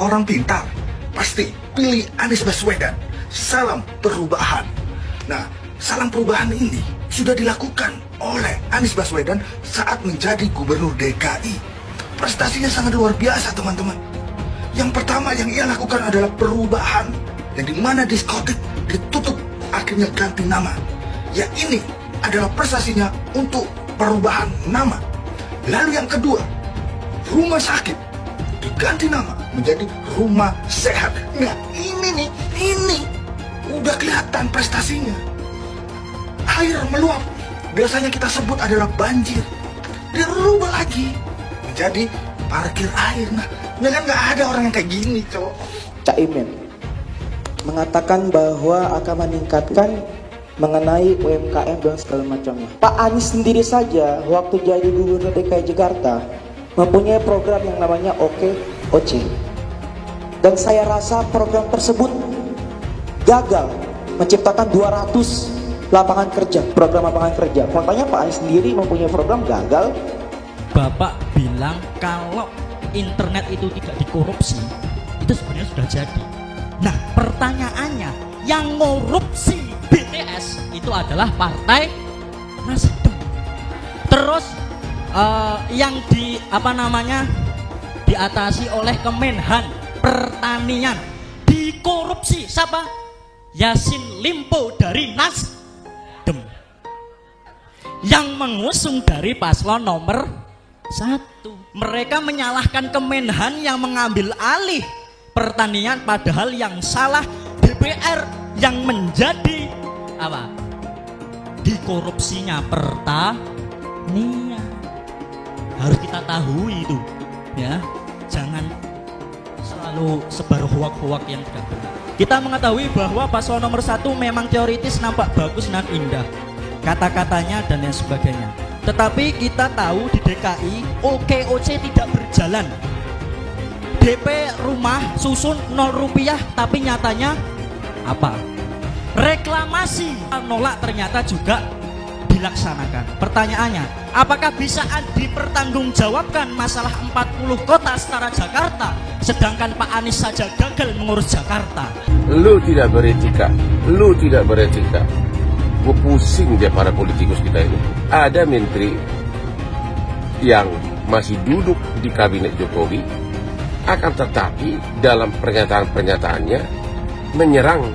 orang pintar, pasti pilih Anies Baswedan. Salam perubahan. Nah, salam perubahan ini sudah dilakukan oleh Anies Baswedan saat menjadi gubernur DKI. Prestasinya sangat luar biasa, teman-teman. Yang pertama yang ia lakukan adalah perubahan, yang dimana diskotik ditutup, akhirnya ganti nama. Ya, ini adalah prestasinya untuk perubahan nama. Lalu yang kedua, rumah sakit diganti nama menjadi rumah sehat. Nah, ini udah kelihatan prestasinya. Air meluap, biasanya kita sebut adalah banjir, dirubah lagi menjadi parkir air. Nah, kan nggak ada orang yang kayak gini, cowok. Caimin mengatakan bahwa akan meningkatkan mengenai UMKM dan segala macamnya. Pak Anies sendiri saja waktu jadi gubernur DKI Jakarta mempunyai program yang namanya OKOC. Dan saya rasa program tersebut gagal menciptakan 200 lapangan kerja, program lapangan kerja. Makanya Pak Anies sendiri mempunyai program gagal. Bapak bilang kalau internet itu tidak dikorupsi, itu sebenarnya sudah jadi. Nah, pertanyaannya, yang korupsi BTS itu adalah Partai Nasdem. Terus yang diatasi oleh Kemenhan Pertanian dikorupsi siapa? Yassin Limpo dari Nasdem, yang mengusung dari paslon nomor 1. Mereka menyalahkan Kemenhan yang mengambil alih pertanian, padahal yang salah DPR yang menjadi apa? Dikorupsinya pertanian. Harus kita tahu itu, ya. Jangan selalu sebar hoak-hoak yang tidak benar. Kita mengetahui bahwa paslon nomor 1 memang teoritis nampak bagus dan indah, kata-katanya dan lain sebagainya. Tetapi kita tahu di DKI OKOC tidak berjalan. DP rumah susun 0 rupiah, tapi nyatanya apa? Reklamasi nolak ternyata juga dilaksanakan. Pertanyaannya, apakah bisa dipertanggungjawabkan masalah 40 kota setara Jakarta, sedangkan Pak Anies saja gagal mengurus Jakarta? Lu tidak beretika, lu tidak beretika. Gue pusing dia para politikus kita ini. Ada menteri yang masih duduk di kabinet Jokowi, akan tetapi dalam pernyataan-pernyataannya menyerang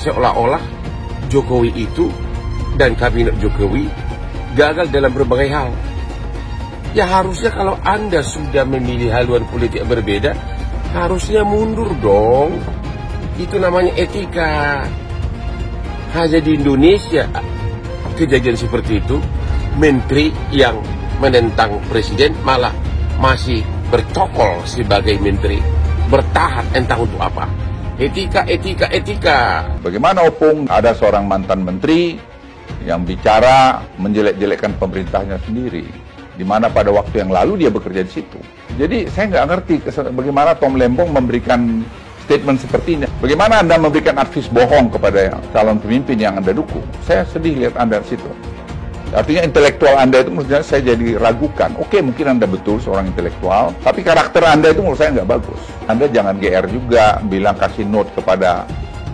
seolah-olah Jokowi itu dan kabinet Jokowi gagal dalam berbagai hal. Ya harusnya kalau Anda sudah memilih haluan politik yang berbeda, harusnya mundur dong. Itu namanya etika. Hanya di Indonesia kejadian seperti itu, menteri yang menentang presiden malah masih bercokol sebagai menteri, bertahan entah untuk apa. Etika. Bagaimana opung ada seorang mantan menteri yang bicara menjelek-jelekkan pemerintahnya sendiri, di mana pada waktu yang lalu dia bekerja di situ. Jadi saya nggak ngerti bagaimana Tom Lembong memberikan statement seperti ini. Bagaimana Anda memberikan advis bohong kepada calon pemimpin yang Anda dukung? Saya sedih lihat Anda di situ. Artinya intelektual Anda itu menurut saya jadi ragukan. Oke, mungkin Anda betul seorang intelektual, tapi karakter Anda itu menurut saya nggak bagus. Anda jangan GR juga bilang kasih note kepada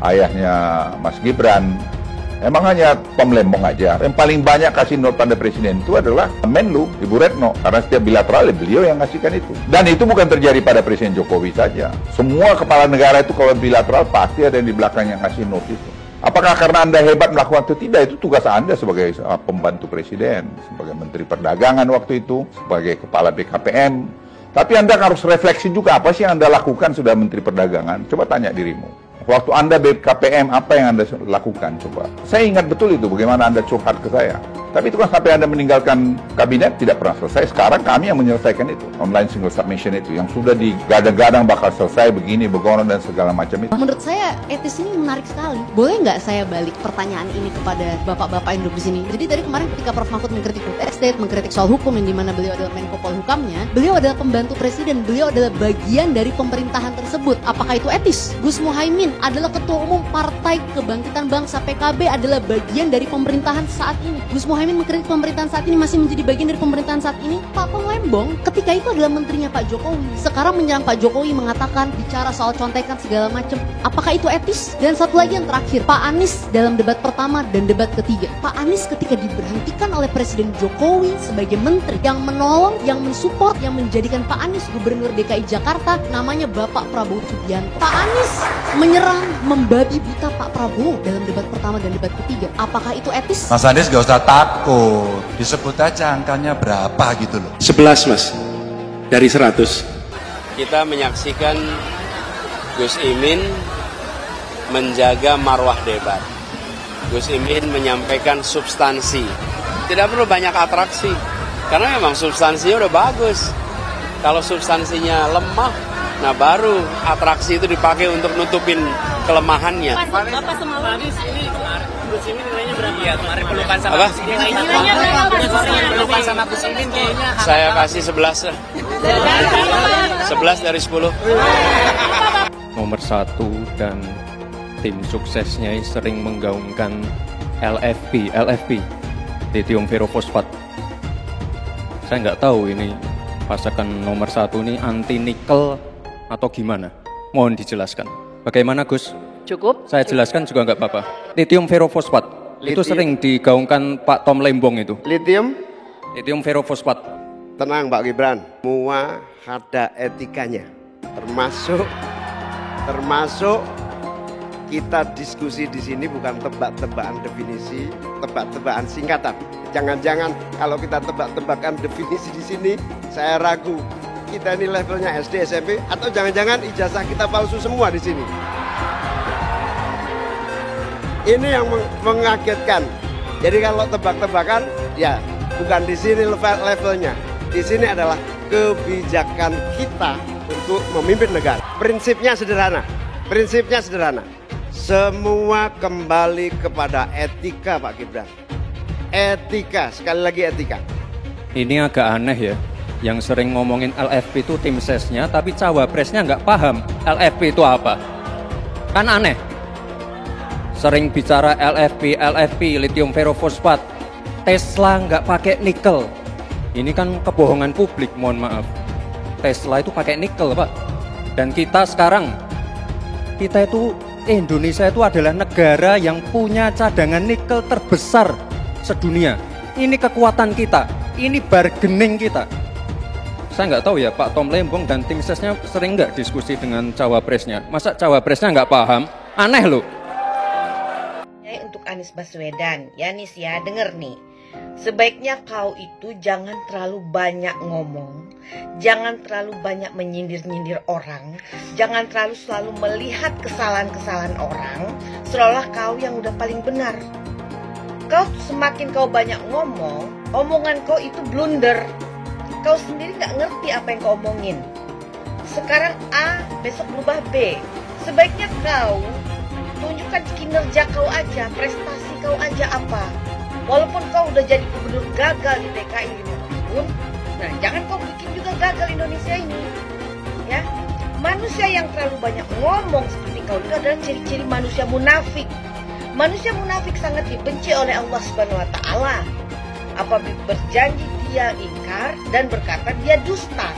ayahnya Mas Gibran. Emang hanya Tom Lembong aja. Yang paling banyak kasih note pada presiden itu adalah Menlu, Ibu Retno. Karena setiap bilateral beliau yang ngasihkan itu. Dan itu bukan terjadi pada Presiden Jokowi saja. Semua kepala negara itu kalau bilateral pasti ada yang di belakang yang ngasih note itu. Apakah karena Anda hebat melakukan itu? Tidak, itu tugas Anda sebagai pembantu presiden, sebagai Menteri Perdagangan waktu itu, sebagai Kepala BKPM. Tapi Anda harus refleksi juga, apa sih yang Anda lakukan sudah Menteri Perdagangan? Coba tanya dirimu. Waktu Anda BKPM, apa yang Anda lakukan? Coba. Saya ingat betul itu, bagaimana Anda curhat ke saya. Tapi itu kan sampai Anda meninggalkan kabinet, tidak pernah selesai. Sekarang kami yang menyelesaikan itu. Online single submission itu, yang sudah digadang-gadang bakal selesai begini, begono, dan segala macam itu. Menurut saya, etis ini menarik sekali. Boleh nggak saya balik pertanyaan ini kepada bapak-bapak yang duduk di sini? Jadi tadi kemarin ketika Prof. Mahfud mengkritik BTS, State, mengkritik soal hukum yang dimana beliau adalah Menko Polhukamnya, beliau adalah pembantu presiden, beliau adalah bagian dari pemerintahan tersebut. Apakah itu etis? Gus Muhaimin adalah ketua umum Partai Kebangkitan Bangsa PKB, adalah bagian dari pemerintahan saat ini. Gus Muhaimin mengkritik pemerintahan saat ini, masih menjadi bagian dari pemerintahan saat ini. Pak Tom Lembong ketika itu adalah menterinya Pak Jokowi, sekarang menyerang Pak Jokowi, mengatakan bicara soal contekan segala macam. Apakah itu etis? Dan satu lagi yang terakhir, Pak Anies dalam debat pertama dan debat ketiga, Pak Anies ketika diberhentikan oleh Presiden Jokowi sebagai menteri, yang menolong, yang mensupport, yang menjadikan Pak Anies Gubernur DKI Jakarta namanya Bapak Prabowo Subianto. Pak Anies menyerang, membabi buta Pak Prabowo dalam debat pertama dan debat ketiga. Apakah itu etis? Mas Anies gak usah takut, disebut aja angkanya berapa gitu loh. 11 Mas, dari 100. Kita menyaksikan Gus Imin menjaga marwah debat. Gus Imin menyampaikan substansi. Tidak perlu banyak atraksi, karena memang substansinya udah bagus. Kalau substansinya lemah, nah baru atraksi itu dipakai untuk nutupin kelemahannya. Bapak semalam ini Gus Imin nilainya berapa? Ya, kemarin pelukan sama Gus Imin. Nilainya berapa? Pelukan sama Gus Imin kayaknya. Saya kasih 11. 11 dari 10. Nomor 1 dan tim suksesnya sering menggaungkan LFP, lithium ferrofosfat. Saya nggak tahu ini pasakan nomor 1 ini anti nikel atau gimana. Mohon dijelaskan. Bagaimana Gus? Cukup? Saya jelaskan juga nggak apa-apa. Lithium ferrofosfat itu sering digaungkan Pak Tom Lembong itu. Lithium Ferrofosfat. Tenang Pak Gibran, semua ada etikanya. Termasuk kita diskusi di sini bukan tebak-tebakan definisi, tebak-tebakan singkatan. Jangan-jangan kalau kita tebak-tebakan definisi di sini, saya ragu kita ini levelnya SD, SMP, atau jangan-jangan ijazah kita palsu semua di sini. Ini yang mengagetkan. Jadi kalau tebak-tebakan, ya bukan di sini levelnya. Di sini adalah kebijakan kita untuk memimpin negara. Prinsipnya sederhana. Semua kembali kepada etika Pak Gibran. Etika, sekali lagi etika. Ini agak aneh ya. Yang sering ngomongin LFP itu tim sesnya, tapi cawapresnya nggak paham LFP itu apa. Kan aneh. Sering bicara LFP, lithium ferrofosfat. Tesla nggak pakai nikel. Ini kan kebohongan publik, mohon maaf. Tesla itu pakai nikel, Pak. Dan kita sekarang, Indonesia itu adalah negara yang punya cadangan nikel terbesar sedunia. Ini kekuatan kita, ini bargaining kita. Saya nggak tahu ya Pak Tom Lembong dan tim sesnya sering nggak diskusi dengan cawapresnya. Masa cawapresnya nggak paham? Aneh loh. Untuk Anies Baswedan, ya Nis ya, denger nih. Sebaiknya kau itu jangan terlalu banyak ngomong, jangan terlalu banyak menyindir-nyindir orang, jangan selalu melihat kesalahan-kesalahan orang, seolah kau yang udah paling benar. Semakin kau banyak ngomong, omongan kau itu blunder. Kau sendiri gak ngerti apa yang kau omongin. Sekarang A, besok berubah B. Sebaiknya kau tunjukkan kinerja kau aja, prestasi kau aja apa. Walaupun kau udah jadi gubernur gagal di DKI 5 tahun, nah jangan kau bikin juga gagal Indonesia ini. Ya, manusia yang terlalu banyak ngomong seperti kau itu adalah ciri-ciri manusia munafik. Manusia munafik sangat dibenci oleh Allah Subhanahu wa taala. Apabila berjanji dia ingkar dan berkata dia dusta.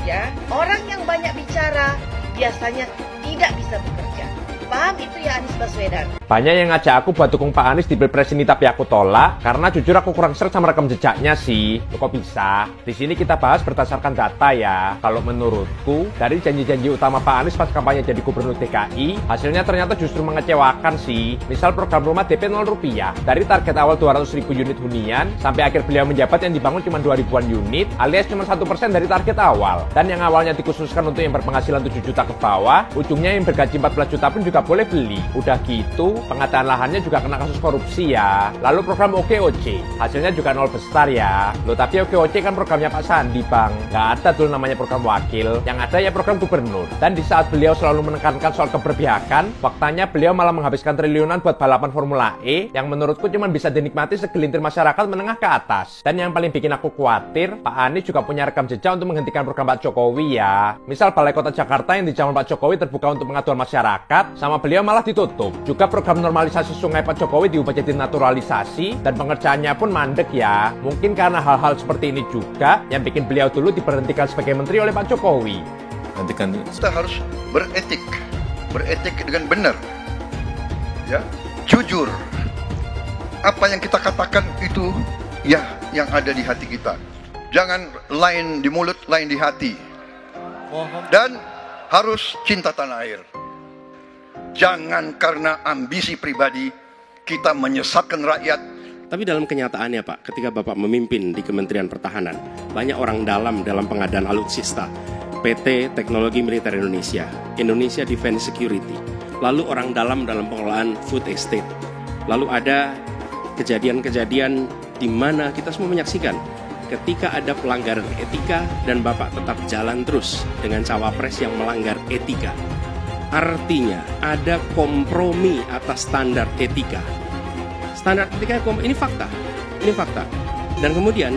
Ya, orang yang banyak bicara biasanya tidak bisa bekerja. Paham itu ya Anies Baswedan? Banyak yang ngajak aku buat dukung Pak Anies di Pilpres ini, tapi aku tolak karena jujur aku kurang seret sama rekam jejaknya sih. Loh, kok bisa? Di sini kita bahas berdasarkan data ya. Kalau menurutku dari janji-janji utama Pak Anies pas kampanye jadi gubernur DKI, hasilnya ternyata justru mengecewakan sih. Misal program rumah DP 0 rupiah. Dari target awal 200.000 unit hunian sampai akhir beliau menjabat yang dibangun cuma 2.000-an unit, alias cuma 1% dari target awal. Dan yang awalnya dikhususkan untuk yang berpenghasilan 7 juta ke bawah, ujungnya yang bergaji 14 juta pun juga boleh beli. Udah gitu itu pengadaan lahannya juga kena kasus korupsi ya. Lalu program OKOC, hasilnya juga nol besar ya. Loh tapi OKOC kan programnya Pak Sandi Bang, nggak ada tuh namanya program wakil, yang ada ya program gubernur. Dan di saat beliau selalu menekankan soal keberpihakan, faktanya beliau malah menghabiskan triliunan buat balapan Formula E, yang menurutku cuma bisa dinikmati segelintir masyarakat menengah ke atas. Dan yang paling bikin aku khawatir, Pak Anies juga punya rekam jejak untuk menghentikan program Pak Jokowi ya. Misal Balai Kota Jakarta yang di zaman Pak Jokowi terbuka untuk pengaduan masyarakat, sama beliau malah ditutup. Juga program normalisasi sungai Pak Jokowi diubah jadi naturalisasi, dan pengerjaannya pun mandek ya. Mungkin karena hal-hal seperti ini juga yang bikin beliau dulu diberhentikan sebagai menteri oleh Pak Jokowi. Kita harus beretik dengan benar, ya, jujur. Apa yang kita katakan itu ya yang ada di hati kita. Jangan lain di mulut, lain di hati. Dan harus cinta tanah air. Jangan karena ambisi pribadi kita menyesatkan rakyat. Tapi dalam kenyataannya Pak, ketika Bapak memimpin di Kementerian Pertahanan, banyak orang dalam pengadaan alutsista, PT Teknologi Militer Indonesia, Indonesia Defense Security, lalu orang dalam pengelolaan food estate. Lalu ada kejadian-kejadian di mana kita semua menyaksikan ketika ada pelanggaran etika dan Bapak tetap jalan terus dengan cawapres yang melanggar etika. Artinya ada kompromi atas standar etika. Standar etika ini fakta. Dan kemudian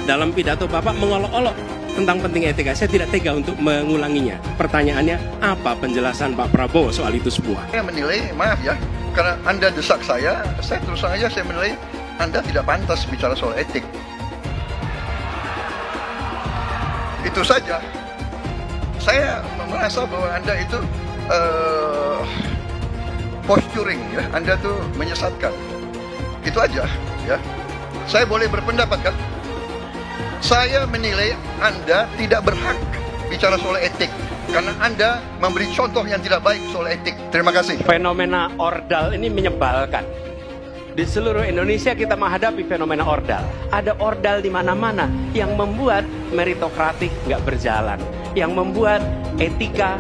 dalam pidato Bapak mengolok-olok tentang penting etika. Saya tidak tega untuk mengulanginya. Pertanyaannya, apa penjelasan Pak Prabowo soal itu semua? Saya menilai, maaf ya, karena Anda desak saya terus saja saya menilai Anda tidak pantas bicara soal etik. Itu saja. Saya merasa bahwa Anda itu posturing ya, Anda tuh menyesatkan. Itu aja ya. Saya boleh berpendapat kan? Saya menilai Anda tidak berhak bicara soal etik karena Anda memberi contoh yang tidak baik soal etik. Terima kasih. Fenomena ordal ini menyebalkan. Di seluruh Indonesia kita menghadapi fenomena ordal. Ada ordal di mana-mana yang membuat meritokratik nggak berjalan, yang membuat etika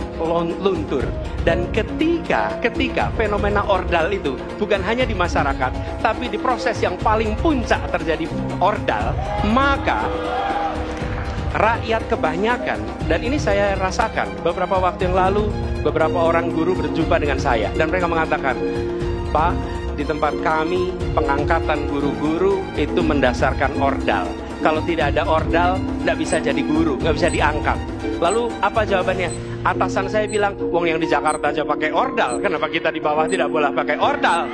luntur. Dan ketika fenomena ordal itu bukan hanya di masyarakat, tapi di proses yang paling puncak terjadi ordal, maka rakyat kebanyakan, dan ini saya rasakan beberapa waktu yang lalu, beberapa orang guru berjumpa dengan saya dan mereka mengatakan, Pak, di tempat kami pengangkatan guru-guru itu mendasarkan ordal. Kalau tidak ada ordal, tidak bisa jadi guru, nggak bisa diangkat. Lalu apa jawabannya? Atasan saya bilang, wong yang di Jakarta aja pakai ordal, kenapa kita di bawah tidak boleh pakai ordal?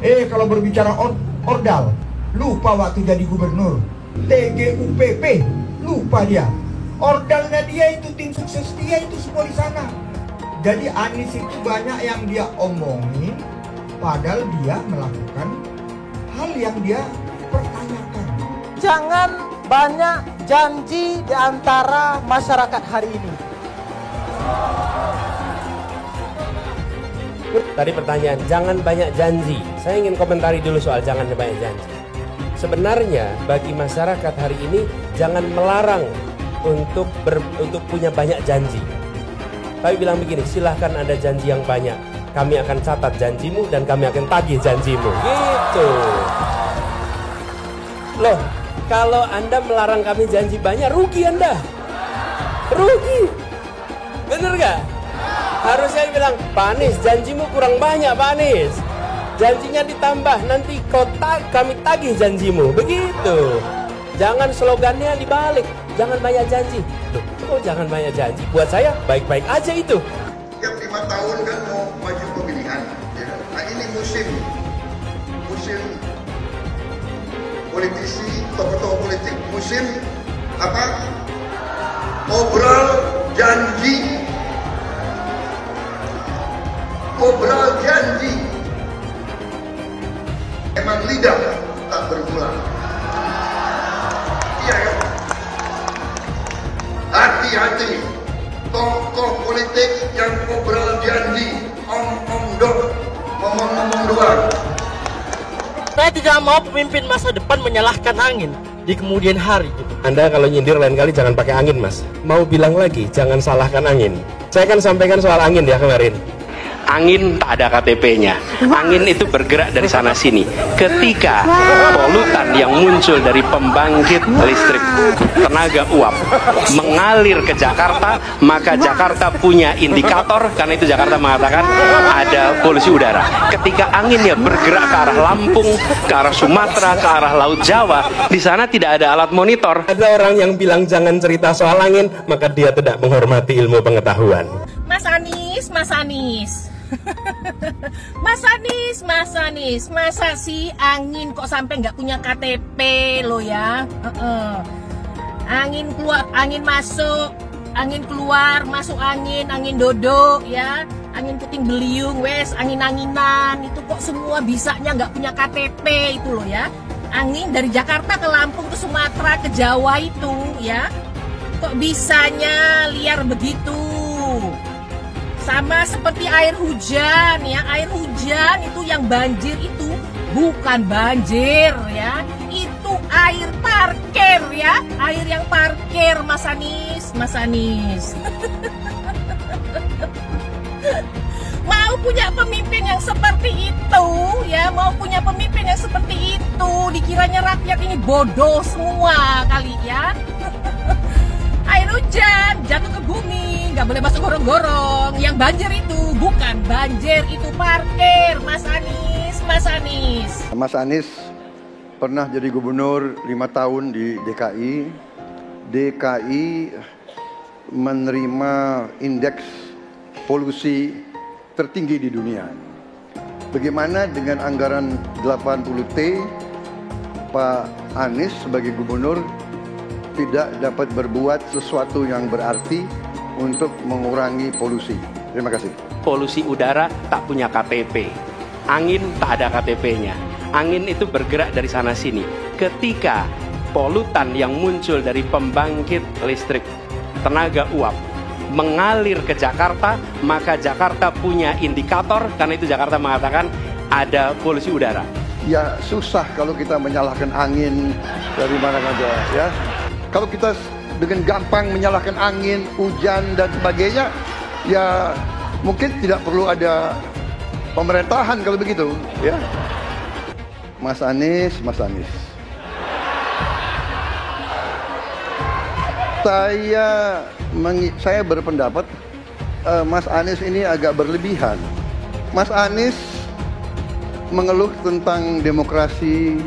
Kalau berbicara ordal, lupa waktu jadi gubernur. TGUPP, lupa dia. Ordalnya dia itu, tim sukses dia itu semua di sana. Jadi Anies itu banyak yang dia omongin, padahal dia melakukan hal yang dia pertanyakan. Jangan banyak janji di antara masyarakat hari ini. Tadi pertanyaan, jangan banyak janji. Saya ingin komentari dulu soal jangan banyak janji. Sebenarnya bagi masyarakat hari ini jangan melarang untuk punya banyak janji. Tapi bilang begini, silahkan ada janji yang banyak. Kami akan catat janjimu dan kami akan tagih janjimu. Gitu. Loh, kalau Anda melarang kami janji banyak, rugi Anda. Rugi. Bener gak? Harusnya bilang, Pak Anies, janjimu kurang banyak Pak Anies. Janjinya ditambah, nanti kami tagih janjimu. Begitu. Jangan slogannya dibalik. Jangan banyak janji. Loh, kok jangan banyak janji? Buat saya baik-baik aja itu. Tiap 5 tahun kan mau maju pemilihan. Ya. Nah ini musim politisi, tokoh-tokoh politik, musim apa? Obrol janji. Obrol janji. Emang lidah tak bergula. Iya ya. Hati-hati, tokoh politik yang obrol janji, ngomong doang. Saya tidak mau pemimpin masa depan menyalahkan angin di kemudian hari. Anda kalau nyindir lain kali jangan pakai angin, Mas. Mau bilang lagi, jangan salahkan angin. Saya kan sampaikan soal angin ya kemarin. Angin tak ada KTP-nya. Angin itu bergerak dari sana sini. Ketika polutan yang muncul dari pembangkit listrik tenaga uap mengalir ke Jakarta, maka Jakarta punya indikator, karena itu Jakarta mengatakan ada polusi udara. Ketika anginnya bergerak ke arah Lampung, ke arah Sumatera, ke arah Laut Jawa, di sana tidak ada alat monitor. Ada orang yang bilang jangan cerita soal angin, maka dia tidak menghormati ilmu pengetahuan. Mas Anies, Mas Anies. Mas Anies, Mas Anies, masa sih angin kok sampai nggak punya KTP lo ya? Angin keluar, angin masuk, angin keluar, masuk angin, angin dodo ya, angin puting beliung, wes angin-anginan itu kok semua bisanya nggak punya KTP itu lo ya? Angin dari Jakarta ke Lampung ke Sumatera ke Jawa itu ya, kok bisanya liar begitu? Sama seperti air hujan ya, air hujan itu yang banjir itu bukan banjir ya, itu air parkir ya, air yang parkir Mas Anies, Mas Anies. Mau punya pemimpin yang seperti itu ya, mau punya pemimpin yang seperti itu, dikiranya rakyat ini bodoh semua kali ya. Air hujan jatuh ke bumi, nggak boleh masuk gorong-gorong. Yang banjir itu bukan banjir, itu parkir. Mas Anies, Mas Anies. Mas Anies pernah jadi gubernur 5 tahun di DKI. DKI menerima indeks polusi tertinggi di dunia. Bagaimana dengan anggaran 80T, Pak Anies sebagai gubernur tidak dapat berbuat sesuatu yang berarti untuk mengurangi polusi. Terima kasih. Polusi udara tak punya KTP. Angin tak ada KTP-nya. Angin itu bergerak dari sana sini. Ketika polutan yang muncul dari pembangkit listrik tenaga uap mengalir ke Jakarta, maka Jakarta punya indikator, karena itu Jakarta mengatakan ada polusi udara. Ya susah kalau kita menyalahkan angin dari mana saja ya. Kalau kita dengan gampang menyalahkan angin, hujan dan sebagainya, ya mungkin tidak perlu ada pemerintahan kalau begitu, ya. Mas Anies, Mas Anies. Saya berpendapat Mas Anies ini agak berlebihan. Mas Anies mengeluh tentang demokrasi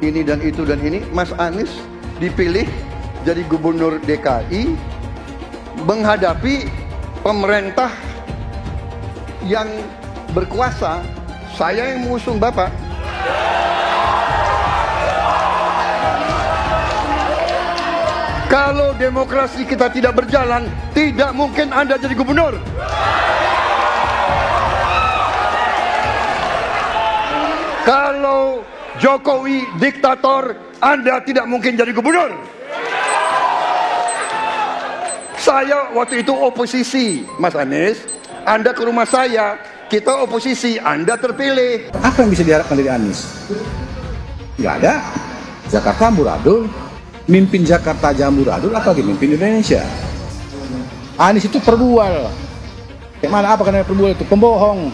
ini dan itu dan ini. Mas Anies dipilih jadi gubernur DKI menghadapi pemerintah yang berkuasa. Saya yang mengusung Bapak. Kalau demokrasi kita tidak berjalan, tidak mungkin Anda jadi gubernur. Kalau Jokowi diktator, Anda tidak mungkin jadi gubernur. Saya waktu itu oposisi, Mas Anies. Anda ke rumah saya, kita oposisi, Anda terpilih. Apa yang bisa diharapkan dari Anies? Nggak ada. Jakarta amburadul, mimpin Jakarta aja amburadul, apalagi mimpin Indonesia. Anies itu perbual. Kayak mana apa karena perbual itu? Pembohong.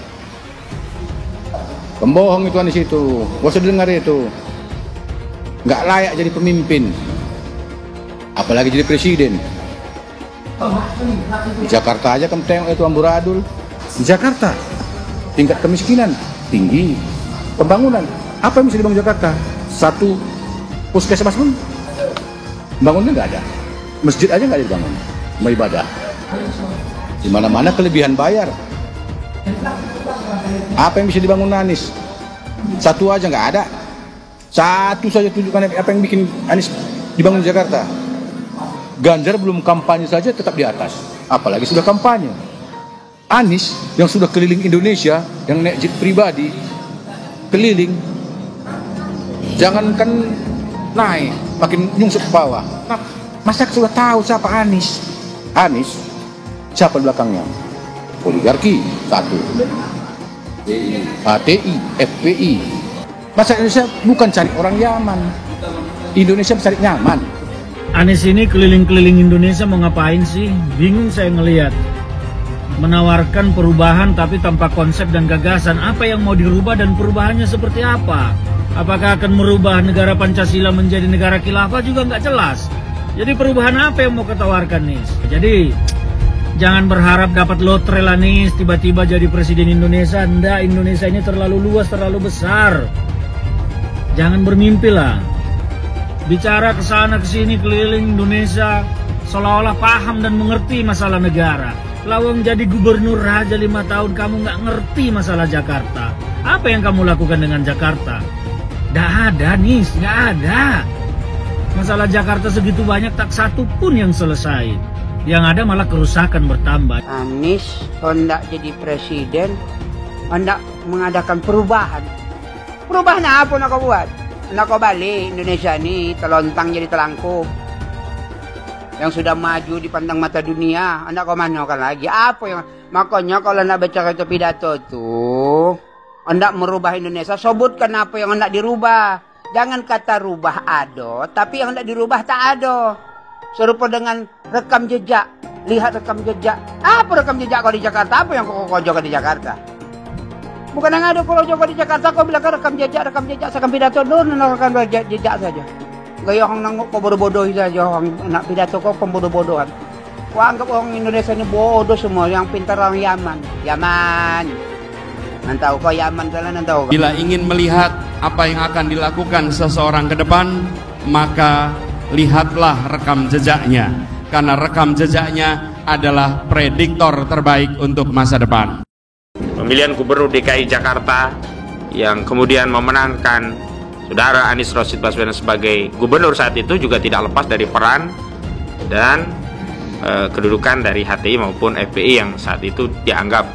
Pembohong itu Anies itu. Gak usah dengar itu. Nggak layak jadi pemimpin. Apalagi jadi presiden. Di Jakarta aja kamu tengok itu amburadul. Di Jakarta tingkat kemiskinan tinggi. Pembangunan apa yang bisa dibangun Jakarta? Satu puskesmas pun bangunnya nggak ada. Masjid aja nggak dibangun. Mau ibadah. Di mana-mana kelebihan bayar. Apa yang bisa dibangun Anies? Satu aja nggak ada. Satu saja tunjukkan apa yang bikin Anies dibangun di Jakarta. Ganjar belum kampanye saja tetap di atas, apalagi sudah kampanye. Anies yang sudah keliling Indonesia, yang naik jet pribadi, keliling, jangankan naik, makin nyungsep ke bawah. Nah, masyarakat sudah tahu siapa Anies. Anies, siapa belakangnya? Oligarki, satu. HTI, FPI. Masyarakat Indonesia bukan cari orang Yaman. Indonesia mencari nyaman. Anies ini keliling-keliling Indonesia mau ngapain sih? Bingung saya ngelihat. menawarkan perubahan tapi tanpa konsep dan gagasan. Apa yang mau dirubah dan perubahannya seperti apa? Apakah akan merubah negara Pancasila menjadi negara khilafah juga nggak jelas. Jadi perubahan apa yang mau ketawarkan nih? Jadi jangan berharap dapat lotre lah nih tiba-tiba jadi presiden Indonesia. Nggak, Indonesia ini terlalu luas, terlalu besar. Jangan bermimpi lah. Bicara kesana kesini keliling Indonesia seolah-olah paham dan mengerti masalah negara. Lawang jadi gubernur aja 5 tahun kamu nggak ngerti masalah Jakarta. Apa yang kamu lakukan dengan Jakarta? Nggak ada nih, nggak ada. Masalah Jakarta segitu banyak tak satu pun yang selesai. Yang ada malah kerusakan bertambah. Anies hendak jadi presiden, hendak mengadakan perubahan. Perubahan apa nak kau buat? Nak kau balik Indonesia ni telontang jadi telangkup. Yang sudah maju dipandang mata dunia, hendak kau manakan lagi? Apa yang makanya kalau nak baca itu pidato tuh, hendak merubah Indonesia, sebutkan apa yang hendak dirubah. Jangan kata rubah ada, tapi yang hendak dirubah tak ada. Serupa dengan rekam jejak. Lihat rekam jejak. Apa rekam jejak kau di Jakarta? Apa yang kau jaga di Jakarta? Bukan yang ada kalau jaga di Jakarta, kau bilang rekam jejak, seakan pidato dulu, rekam jejak saja. Gaya orang nangkuk kau bodoh-bodoh saja, orang nak pidato kau bodoh-bodohan. Kau anggap orang Indonesia ini bodoh semua, yang pintar orang Yaman. Yaman. Nantau kau Yaman kalian nantau. Bila ingin melihat apa yang akan dilakukan seseorang ke depan, maka lihatlah rekam jejaknya. Karena rekam jejaknya adalah prediktor terbaik untuk masa depan. Pemilihan Gubernur DKI Jakarta yang kemudian memenangkan Saudara Anies Rashid Baswedan sebagai gubernur saat itu juga tidak lepas dari peran dan kedudukan dari HTI maupun FPI yang saat itu dianggap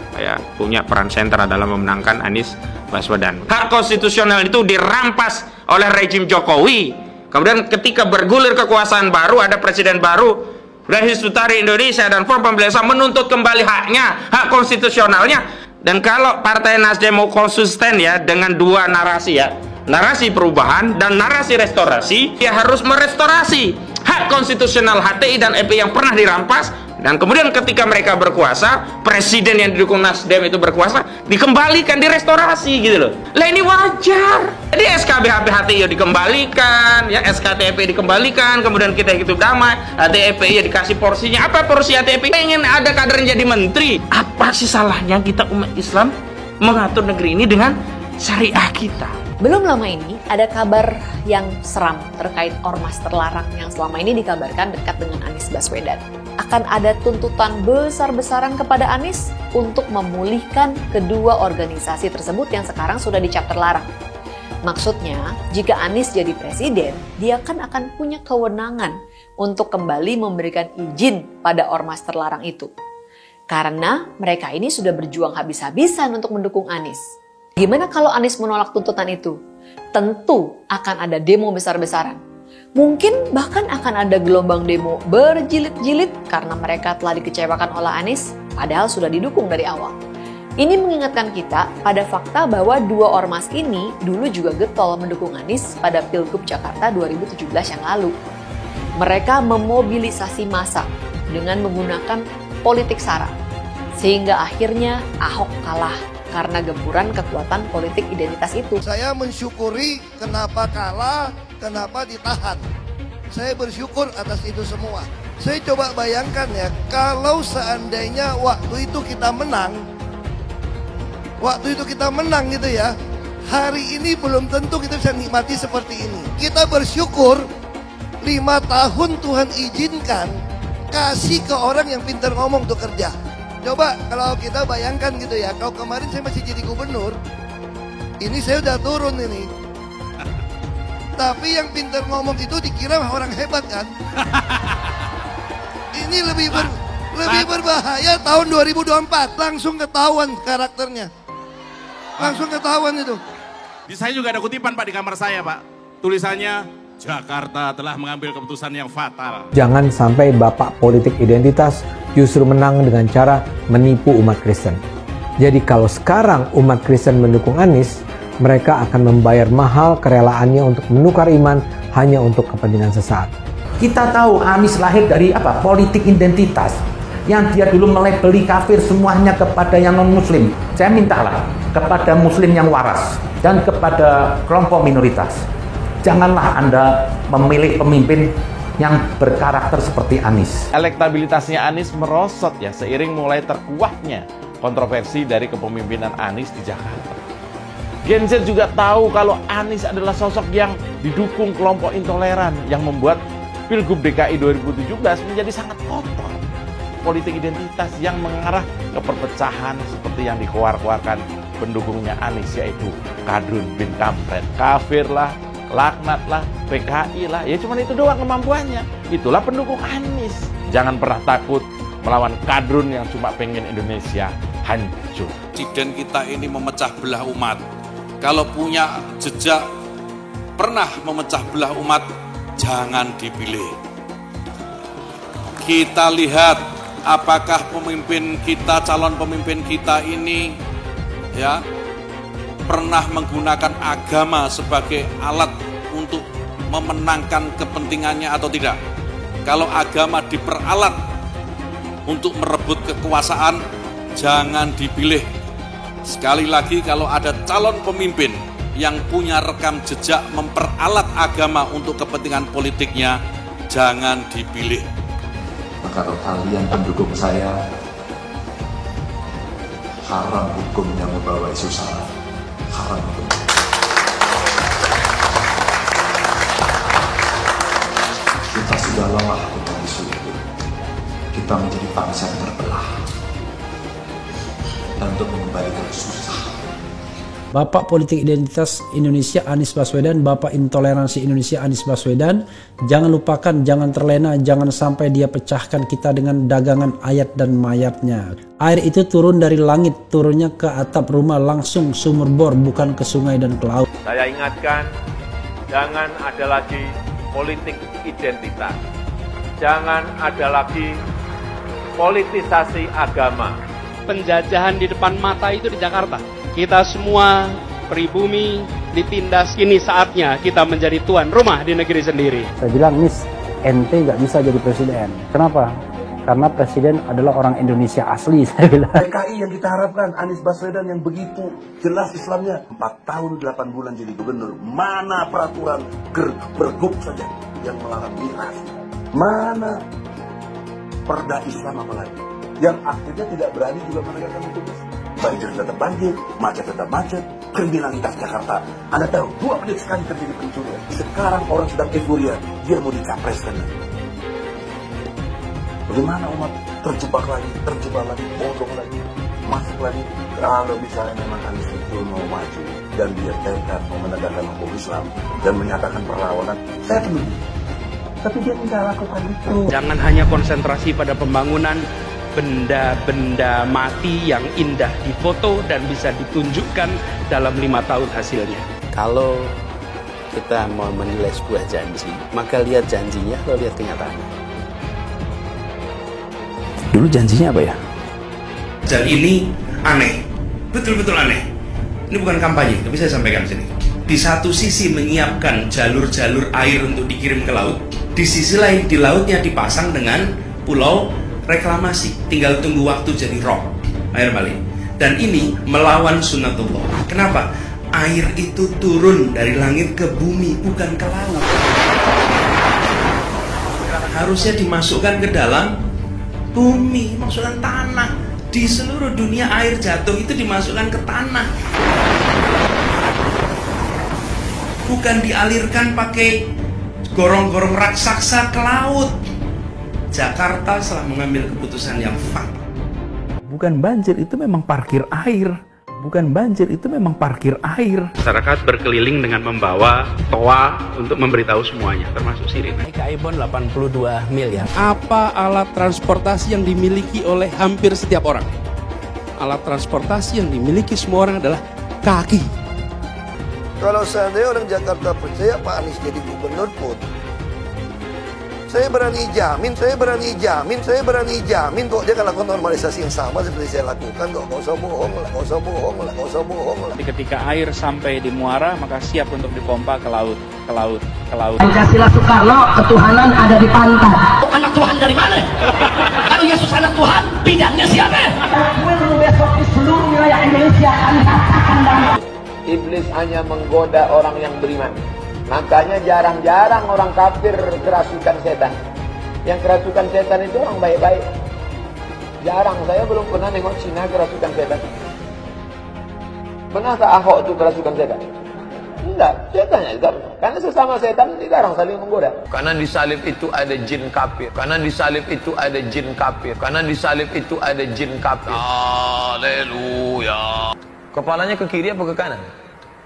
punya peran sentral dalam memenangkan Anies Baswedan. Hak konstitusional itu dirampas oleh rejim Jokowi. Kemudian ketika bergulir kekuasaan baru, ada presiden baru, dari Hizbut Tahrir Indonesia dan Forum Pembela Islam menuntut kembali haknya, hak konstitusionalnya. Dan kalau Partai Nasdem mau konsisten ya dengan dua narasi ya, narasi perubahan dan narasi restorasi, dia harus merestorasi hak konstitusional HTI dan FPI yang pernah dirampas. Dan kemudian ketika mereka berkuasa, presiden yang didukung Nasdem itu berkuasa, dikembalikan, direstorasi gitu loh. Lah ini wajar. Jadi SKBHP HTI dikembalikan, ya SKTP dikembalikan, kemudian kita hidup damai, HTI ya dikasih porsinya. Apa porsi HTI? Pengen ada kadernya jadi menteri. Apa sih salahnya kita umat Islam mengatur negeri ini dengan syariah kita? Belum lama ini ada kabar yang seram terkait ormas terlarang yang selama ini dikabarkan dekat dengan Anies Baswedan. Akan ada tuntutan besar-besaran kepada Anies untuk memulihkan kedua organisasi tersebut yang sekarang sudah dicap terlarang. Maksudnya, jika Anies jadi presiden, dia kan akan punya kewenangan untuk kembali memberikan izin pada ormas terlarang itu. Karena mereka ini sudah berjuang habis-habisan untuk mendukung Anies. Gimana kalau Anies menolak tuntutan itu? Tentu akan ada demo besar-besaran. Mungkin bahkan akan ada gelombang demo berjilid-jilid karena mereka telah dikecewakan oleh Anies, padahal sudah didukung dari awal. Ini mengingatkan kita pada fakta bahwa dua ormas ini dulu juga getol mendukung Anies pada Pilgub Jakarta 2017 yang lalu. Mereka memobilisasi massa dengan menggunakan politik sara, sehingga akhirnya Ahok kalah karena gempuran kekuatan politik identitas itu. Saya mensyukuri kenapa kalah, kenapa ditahan. Saya bersyukur atas itu semua. Saya coba bayangkan ya, kalau seandainya waktu itu kita menang gitu ya, hari ini belum tentu kita bisa nikmati seperti ini. Kita bersyukur 5 tahun Tuhan izinkan kasih ke orang yang pintar ngomong untuk kerja. Coba kalau kita bayangkan gitu ya, kalau kemarin saya masih jadi gubernur, ini saya udah turun ini. Tapi yang pintar ngomong itu dikira orang hebat kan? Ini lebih berbahaya tahun 2024, langsung ketahuan karakternya. Langsung ketahuan itu. Di saya juga ada kutipan Pak di kamar saya Pak. Tulisannya, Jakarta telah mengambil keputusan yang fatal. Jangan sampai bapak politik identitas justru menang dengan cara menipu umat Kristen. Jadi kalau sekarang umat Kristen mendukung Anies, mereka akan membayar mahal kerelaannya untuk menukar iman hanya untuk kepentingan sesaat. Kita tahu Anies lahir dari politik identitas. yang dia dulu melabeli kafir semuanya kepada yang non-muslim. Saya mintalah kepada muslim yang waras dan kepada kelompok minoritas, janganlah Anda memilih pemimpin yang berkarakter seperti Anies. Elektabilitasnya Anies merosot ya seiring mulai terkuaknya kontroversi dari kepemimpinan Anies di Jakarta. Gen Z juga tahu kalau Anies adalah sosok yang didukung kelompok intoleran yang membuat Pilgub DKI 2017 menjadi sangat kotor. Politik identitas yang mengarah ke perpecahan seperti yang dikeluarkan pendukungnya Anies, yaitu Kadrun bin Kampret. Kafir lah, laknat lah, PKI lah, ya cuman itu doang kemampuannya. Itulah pendukung Anies. Jangan pernah takut melawan Kadrun yang cuma pengen Indonesia hancur. Presiden kita ini memecah belah umat. Kalau punya jejak pernah memecah belah umat, jangan dipilih. Kita lihat apakah pemimpin kita, calon pemimpin kita ini ya pernah menggunakan agama sebagai alat untuk memenangkan kepentingannya atau tidak. Kalau agama diperalat untuk merebut kekuasaan, jangan dipilih. Sekali lagi, kalau ada calon pemimpin yang punya rekam jejak memperalat agama untuk kepentingan politiknya, jangan dipilih. Maka kalian pendukung saya, haram hukumnya membawa isu sara. Haram hukum. Kita sudah lelah dengan isu itu. Kita menjadi bangsa yang terbelah. Dan untuk mengembalikan susah. Bapak Politik Identitas Indonesia Anies Baswedan, Bapak Intoleransi Indonesia Anies Baswedan, jangan lupakan, jangan terlena, jangan sampai dia pecahkan kita dengan dagangan ayat dan mayatnya. Air itu turun dari langit, turunnya ke atap rumah langsung sumur bor, bukan ke sungai dan ke laut. Saya ingatkan, jangan ada lagi politik identitas. Jangan ada lagi politisasi agama. Penjajahan di depan mata itu di Jakarta. Kita semua pribumi ditindas, kini saatnya kita menjadi tuan rumah di negeri sendiri. Saya bilang, Miss, ente nggak bisa jadi presiden. Kenapa? Karena presiden adalah orang Indonesia asli, saya bilang. DKI yang kita harapkan, Anies Baswedan yang begitu jelas Islamnya. 4 tahun 8 bulan jadi gubernur. Mana peraturan pergub saja yang melarang miras? Mana perda Islam apalagi? Yang akhirnya tidak berani juga menegakkan hukum. Banjir tetap banjir, macet tetap macet, kriminalitas Jakarta. Anda tahu, 2 menit sekali terjadi pencurian. Sekarang orang sedang euforia, dia mau dicapreskan. Bagaimana umat terjebak lagi, bodoh lagi, masuk lagi. Kalau misalnya memang Anies itu mau maju dan dia tekad mau menegakkan hukum Islam dan menyatakan perlawanan, saya peduli. Tapi dia tidak lakukan itu. Jangan hanya konsentrasi pada pembangunan benda-benda mati yang indah difoto dan bisa ditunjukkan dalam 5 tahun hasilnya. Kalau kita mau menilai sebuah janji, maka lihat janjinya, lalu lihat kenyataannya. Dulu janjinya apa ya? Dan ini aneh, betul-betul aneh. Ini bukan kampanye, tapi saya sampaikan di sini. Di satu sisi menyiapkan jalur-jalur air untuk dikirim ke laut, di sisi lain di lautnya dipasang dengan pulau reklamasi, tinggal tunggu waktu jadi rock, air balik. Dan ini melawan sunnatullah. Kenapa? Air itu turun dari langit ke bumi, bukan ke laut. Harusnya dimasukkan ke dalam bumi, masukkan tanah. Di seluruh dunia air jatuh itu dimasukkan ke tanah, bukan dialirkan pakai gorong-gorong raksasa ke laut. Jakarta telah mengambil keputusan yang fatal. Bukan banjir, itu memang parkir air. Bukan banjir, itu memang parkir air. Masyarakat berkeliling dengan membawa toa untuk memberitahu semuanya, termasuk sirine. Kaibon 82 miliar. Apa alat transportasi yang dimiliki oleh hampir setiap orang? Alat transportasi yang dimiliki semua orang adalah kaki. Kalau seandainya orang Jakarta percaya Pak Anies jadi gubernur pun, saya berani jamin kok dia akan lakukan normalisasi yang sama seperti saya lakukan kok. Gak usah bohong lah. Ketika air sampai di muara, maka siap untuk dipompa ke laut. Pancasila Soekarno, ketuhanan ada di pantai. Anak Tuhan dari mana? Kalau Yesus anak Tuhan. bidangnya siapa? Besok di seluruh wilayah Indonesia kami katakan damai. Iblis hanya menggoda orang yang beriman. Makanya jarang-jarang orang kafir kerasukan setan. Yang kerasukan setan itu orang baik-baik. Jarang, saya belum pernah nengok Cina kerasukan setan. Pernah tak Ahok itu kerasukan setan? Enggak, setannya juga pernah. Karena sesama setan dilarang saling menggoda. Karena di salib itu ada jin kafir. Karena di salib itu ada jin kafir. Karena di salib itu ada jin kafir. Haleluya. Kepalanya ke kiri apa ke kanan?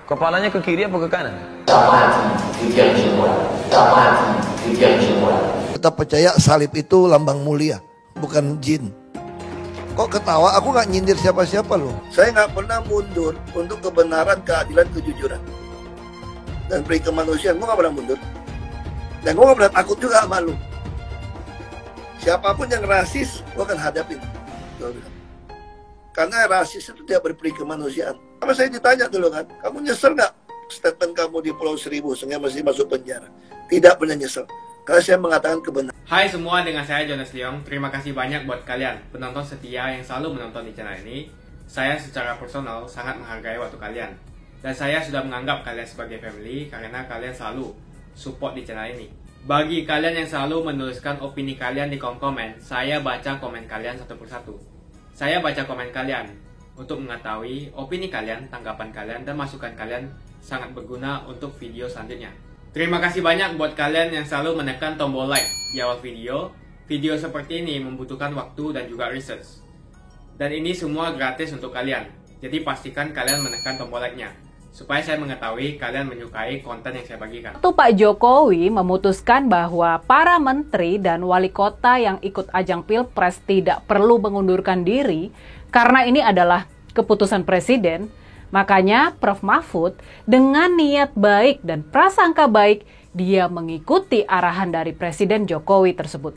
Kepalanya ke kiri apa ke kanan? Kita percaya salib itu lambang mulia, bukan jin. Kok ketawa? Aku nggak nyindir siapa-siapa loh. Saya nggak pernah mundur untuk kebenaran, keadilan, kejujuran. Dan peri kemanusiaan, gue nggak pernah mundur. Dan gue nggak pernah takut juga sama lu. Siapapun yang rasis, gue akan hadapin. Karena rasis itu tidak berperi kemanusiaan. Sama saya ditanya dulu kan, kamu nyesel nggak statement kamu di Pulau Seribu sehingga masih masuk penjara? Tidak pernah nyesel. Karena saya mengatakan kebenaran. Hai semua, dengan saya Jonas Leong. Terima kasih banyak buat kalian, penonton setia yang selalu menonton di channel ini. Saya secara personal sangat menghargai waktu kalian. Dan saya sudah menganggap kalian sebagai family karena kalian selalu support di channel ini. Bagi kalian yang selalu menuliskan opini kalian di kolom komen, saya baca komen kalian satu persatu. Saya baca komen kalian untuk mengetahui opini kalian, tanggapan kalian, dan masukan kalian sangat berguna untuk video selanjutnya. Terima kasih banyak buat kalian yang selalu menekan tombol like di awal video. Video seperti ini membutuhkan waktu dan juga research. Dan ini semua gratis untuk kalian. Jadi pastikan kalian menekan tombol like-nya, supaya saya mengetahui kalian menyukai konten yang saya bagikan. Pak Jokowi memutuskan bahwa para menteri dan wali kota yang ikut ajang Pilpres tidak perlu mengundurkan diri karena ini adalah keputusan presiden. Makanya Prof. Mahfud dengan niat baik dan prasangka baik, dia mengikuti arahan dari Presiden Jokowi tersebut.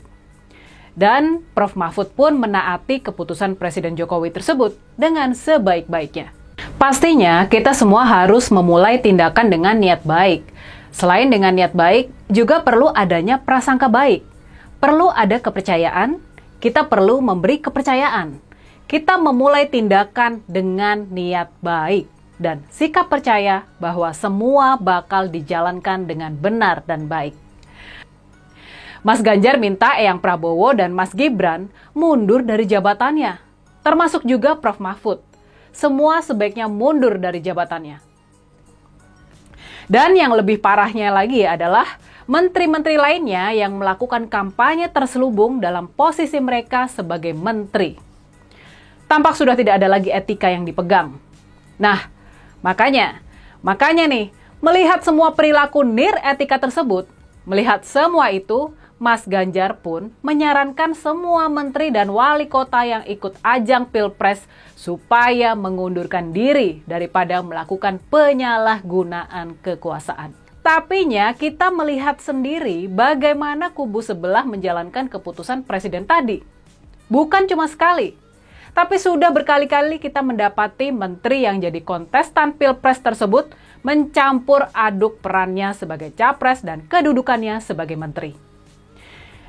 Dan Prof. Mahfud pun menaati keputusan Presiden Jokowi tersebut dengan sebaik-baiknya. Pastinya kita semua harus memulai tindakan dengan niat baik. Selain dengan niat baik, juga perlu adanya prasangka baik. Perlu ada kepercayaan, kita perlu memberi kepercayaan. Kita memulai tindakan dengan niat baik dan sikap percaya bahwa semua bakal dijalankan dengan benar dan baik. Mas Ganjar minta Eyang Prabowo dan Mas Gibran mundur dari jabatannya, termasuk juga Prof. Mahfud. Semua sebaiknya mundur dari jabatannya. Dan yang lebih parahnya lagi adalah menteri-menteri lainnya yang melakukan kampanye terselubung dalam posisi mereka sebagai menteri. Tampak sudah tidak ada lagi etika yang dipegang. Nah, makanya nih, melihat semua perilaku nir etika tersebut, melihat semua itu, Mas Ganjar pun menyarankan semua menteri dan wali kota yang ikut ajang Pilpres supaya mengundurkan diri daripada melakukan penyalahgunaan kekuasaan. Tapinya kita melihat sendiri bagaimana kubu sebelah menjalankan keputusan presiden tadi. Bukan cuma sekali, tapi sudah berkali-kali kita mendapati menteri yang jadi kontestan Pilpres tersebut mencampur aduk perannya sebagai capres dan kedudukannya sebagai menteri.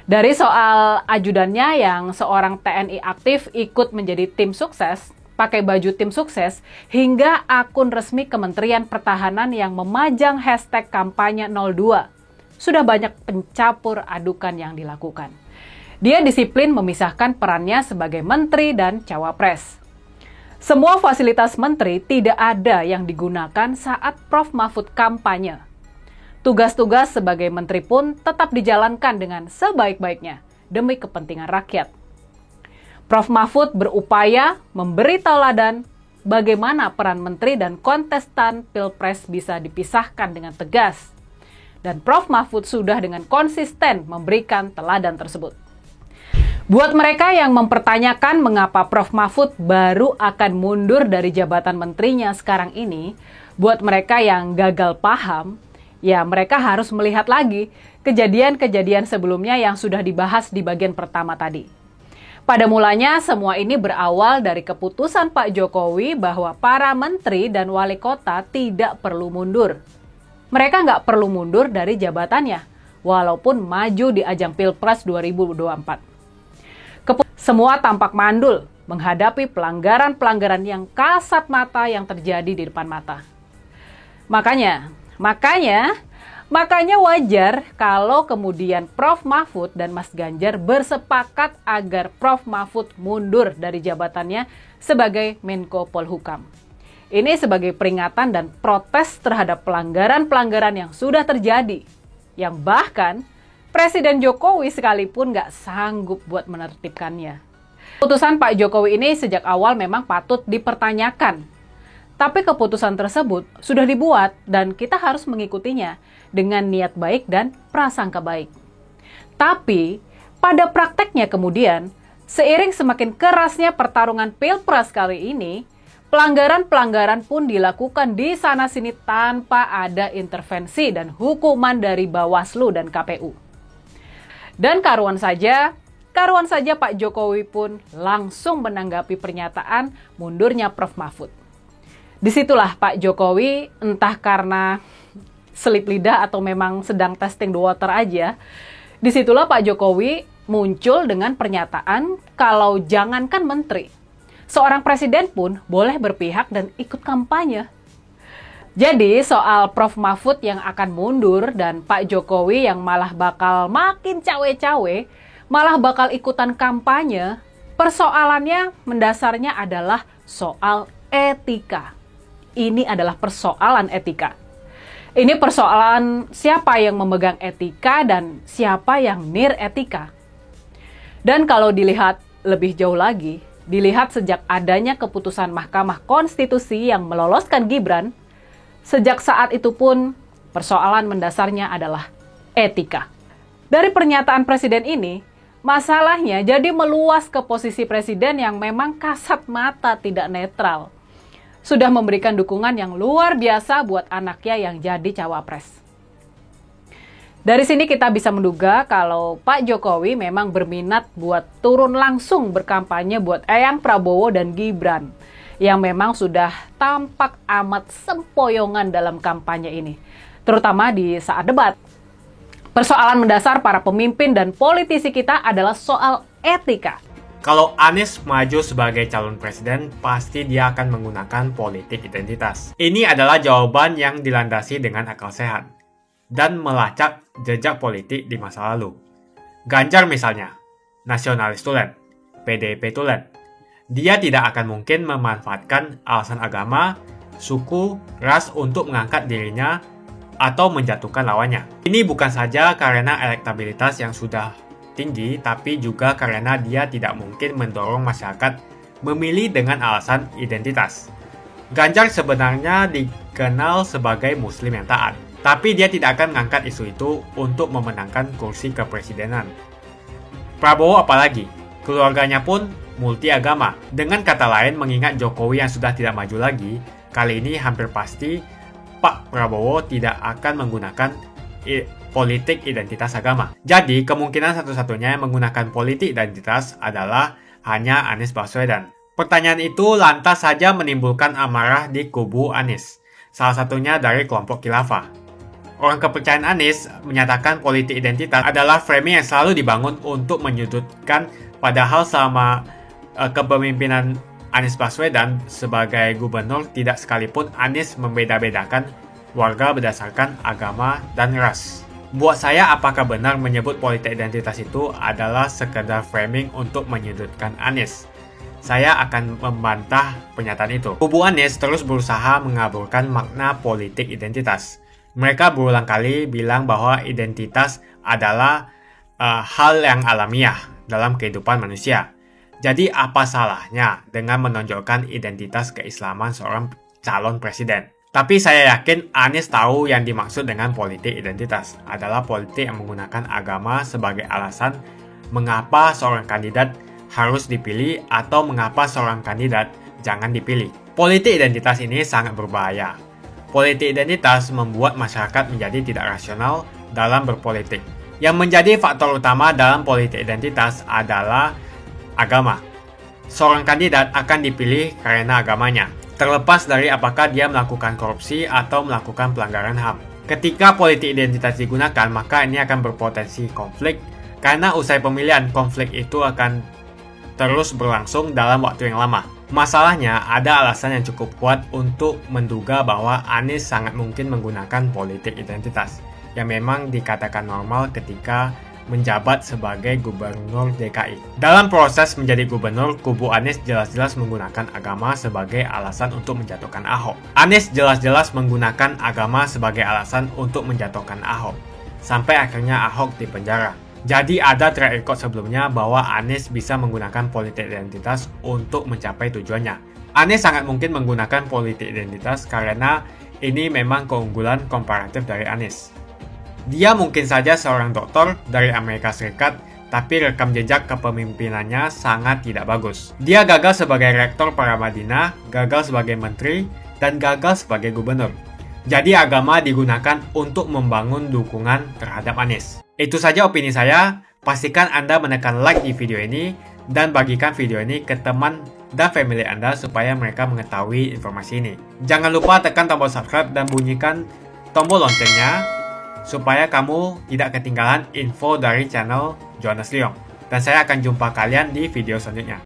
Dari soal ajudannya yang seorang TNI aktif ikut menjadi tim sukses, pakai baju tim sukses, hingga akun resmi Kementerian Pertahanan yang memajang hashtag kampanye 02. Sudah banyak pencampur adukan yang dilakukan. Dia disiplin memisahkan perannya sebagai menteri dan cawapres. Semua fasilitas menteri tidak ada yang digunakan saat Prof. Mahfud kampanye. Tugas-tugas sebagai menteri pun tetap dijalankan dengan sebaik-baiknya demi kepentingan rakyat. Prof. Mahfud berupaya memberi tauladan bagaimana peran menteri dan kontestan Pilpres bisa dipisahkan dengan tegas. Dan Prof. Mahfud sudah dengan konsisten memberikan teladan tersebut. Buat mereka yang mempertanyakan mengapa Prof. Mahfud baru akan mundur dari jabatan menterinya sekarang ini, buat mereka yang gagal paham, ya mereka harus melihat lagi kejadian-kejadian sebelumnya yang sudah dibahas di bagian pertama tadi. Pada mulanya semua ini berawal dari keputusan Pak Jokowi bahwa para menteri dan wali kota tidak perlu mundur. Mereka nggak perlu mundur dari jabatannya, walaupun maju di ajang Pilpres 2024. Semua tampak mandul menghadapi pelanggaran-pelanggaran yang kasat mata yang terjadi di depan mata. Makanya wajar kalau kemudian Prof. Mahfud dan Mas Ganjar bersepakat agar Prof. Mahfud mundur dari jabatannya sebagai Menko Polhukam. Ini sebagai peringatan dan protes terhadap pelanggaran-pelanggaran yang sudah terjadi, yang bahkan Presiden Jokowi sekalipun nggak sanggup buat menertibkannya. Keputusan Pak Jokowi ini sejak awal memang patut dipertanyakan. Tapi keputusan tersebut sudah dibuat dan kita harus mengikutinya dengan niat baik dan prasangka baik. Tapi pada prakteknya kemudian, seiring semakin kerasnya pertarungan Pilpres kali ini, pelanggaran-pelanggaran pun dilakukan di sana-sini tanpa ada intervensi dan hukuman dari Bawaslu dan KPU. Dan karuan saja Pak Jokowi pun langsung menanggapi pernyataan mundurnya Prof. Mahfud. Disitulah Pak Jokowi, entah karena selip lidah atau memang sedang testing the water aja, disitulah Pak Jokowi muncul dengan pernyataan kalau jangankan menteri, seorang presiden pun boleh berpihak dan ikut kampanye. Jadi soal Prof. Mahfud yang akan mundur dan Pak Jokowi yang malah bakal makin cawe-cawe, malah bakal ikutan kampanye, persoalannya mendasarnya adalah soal etika. Ini adalah persoalan etika. Ini persoalan siapa yang memegang etika dan siapa yang nir etika. Dan kalau dilihat lebih jauh lagi, dilihat sejak adanya keputusan Mahkamah Konstitusi yang meloloskan Gibran, sejak saat itu pun persoalan mendasarnya adalah etika. Dari pernyataan Presiden ini, masalahnya jadi meluas ke posisi Presiden yang memang kasat mata tidak netral. Sudah memberikan dukungan yang luar biasa buat anaknya yang jadi cawapres. Dari sini kita bisa menduga kalau Pak Jokowi memang berminat buat turun langsung berkampanye buat Eyang Prabowo dan Gibran, yang memang sudah tampak amat sempoyongan dalam kampanye ini, terutama di saat debat. Persoalan mendasar para pemimpin dan politisi kita adalah soal etika. Kalau Anies maju sebagai calon presiden, pasti dia akan menggunakan politik identitas. Ini adalah jawaban yang dilandasi dengan akal sehat dan melacak jejak politik di masa lalu. Ganjar misalnya, nasionalis tulen, PDIP tulen. Dia tidak akan mungkin memanfaatkan alasan agama, suku, ras untuk mengangkat dirinya atau menjatuhkan lawannya. Ini bukan saja karena elektabilitas yang sudah tinggi, tapi juga karena dia tidak mungkin mendorong masyarakat memilih dengan alasan identitas. Ganjar sebenarnya dikenal sebagai muslim yang taat, tapi dia tidak akan mengangkat isu itu untuk memenangkan kursi kepresidenan. Prabowo apalagi, keluarganya pun multi agama. Dengan kata lain, mengingat Jokowi yang sudah tidak maju lagi, kali ini hampir pasti Pak Prabowo tidak akan menggunakan politik identitas agama. Jadi, kemungkinan satu-satunya yang menggunakan politik identitas adalah hanya Anies Baswedan. Pertanyaan itu lantas saja menimbulkan amarah di kubu Anies, salah satunya dari kelompok khilafah. Orang kepercayaan Anies menyatakan politik identitas adalah framing yang selalu dibangun untuk menyudutkan, padahal selama kepemimpinan Anies Baswedan sebagai gubernur tidak sekalipun Anies membeda-bedakan warga berdasarkan agama dan ras. Buat saya, apakah benar menyebut politik identitas itu adalah sekedar framing untuk menyudutkan Anies? Saya akan membantah pernyataan itu. Kubu Anies terus berusaha mengaburkan makna politik identitas. Mereka berulang kali bilang bahwa identitas adalah hal yang alamiah dalam kehidupan manusia. Jadi apa salahnya dengan menonjolkan identitas keislaman seorang calon presiden? Tapi saya yakin Anies tahu yang dimaksud dengan politik identitas adalah politik yang menggunakan agama sebagai alasan mengapa seorang kandidat harus dipilih atau mengapa seorang kandidat jangan dipilih. Politik identitas ini sangat berbahaya. Politik identitas membuat masyarakat menjadi tidak rasional dalam berpolitik. Yang menjadi faktor utama dalam politik identitas adalah agama. Seorang kandidat akan dipilih karena agamanya, terlepas dari apakah dia melakukan korupsi atau melakukan pelanggaran HAM. Ketika politik identitas digunakan, maka ini akan berpotensi konflik, karena usai pemilihan konflik itu akan terus berlangsung dalam waktu yang lama. Masalahnya, ada alasan yang cukup kuat untuk menduga bahwa Anies sangat mungkin menggunakan politik identitas, yang memang dikatakan normal ketika menjabat sebagai gubernur DKI. Dalam proses menjadi gubernur, kubu Anies jelas-jelas menggunakan agama sebagai alasan untuk menjatuhkan Ahok. Anies jelas-jelas menggunakan agama sebagai alasan untuk menjatuhkan Ahok, sampai akhirnya Ahok dipenjara. Jadi ada track record sebelumnya bahwa Anies bisa menggunakan politik identitas untuk mencapai tujuannya. Anies sangat mungkin menggunakan politik identitas karena ini memang keunggulan komparatif dari Anies. Dia mungkin saja seorang doktor dari Amerika Serikat, tapi rekam jejak kepemimpinannya sangat tidak bagus. Dia gagal sebagai rektor Paramadina, gagal sebagai menteri, dan gagal sebagai gubernur. Jadi agama digunakan untuk membangun dukungan terhadap Anies. Itu saja opini saya. Pastikan Anda menekan like di video ini dan bagikan video ini ke teman dan family Anda supaya mereka mengetahui informasi ini. Jangan lupa tekan tombol subscribe dan bunyikan tombol loncengnya supaya kamu tidak ketinggalan info dari channel Jonas Leong. Dan saya akan jumpa kalian di video selanjutnya.